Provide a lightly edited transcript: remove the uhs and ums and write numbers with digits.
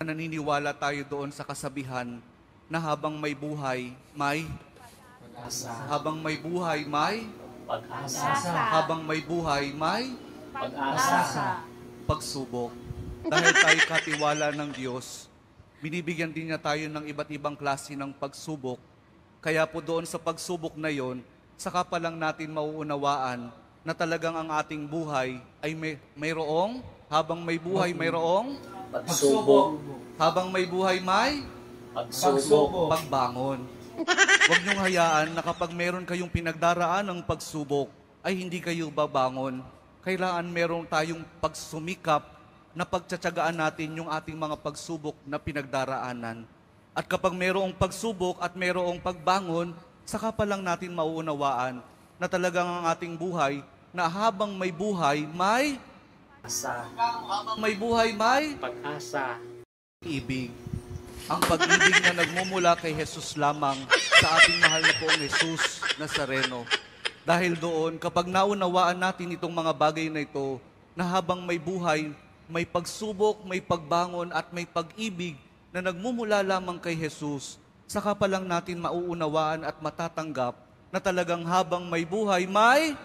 Naniniwala tayo doon sa kasabihan na habang may buhay, may Pag-asa. habang may buhay, may Pag-asa. habang may buhay, may Pag-asa. pagsubok. Dahil tayo katiwala ng Diyos, binibigyan din niya tayo ng iba't ibang klase ng pagsubok. Kaya po doon sa pagsubok na yon, saka pa lang natin mauunawaan na talagang ang ating buhay ay mayroong, habang may buhay mayroong, Pagsubok. habang may buhay may Pagsubok. pagbangon. Huwag niyong hayaan na kapag meron kayong pinagdaraan ng pagsubok, ay hindi kayo babangon. Kailangan meron tayong pagsumikap na pagtsatsagaan natin yung ating mga pagsubok na pinagdaraanan. At kapag merong pagsubok at merong pagbangon, saka pa lang natin mauunawaan na talagang ang ating buhay, na habang may buhay, may Asa. may buhay, may Pag-asa. ibig. Ang pag-ibig na nagmumula kay Jesus lamang sa ating mahal na poong Jesus Nazareno. Dahil doon, kapag naunawaan natin itong mga bagay na ito, na habang may buhay, may pagsubok, may pagbangon at may pag-ibig na nagmumula lamang kay Jesus, saka pa lang natin mauunawaan at matatanggap na talagang habang may buhay, may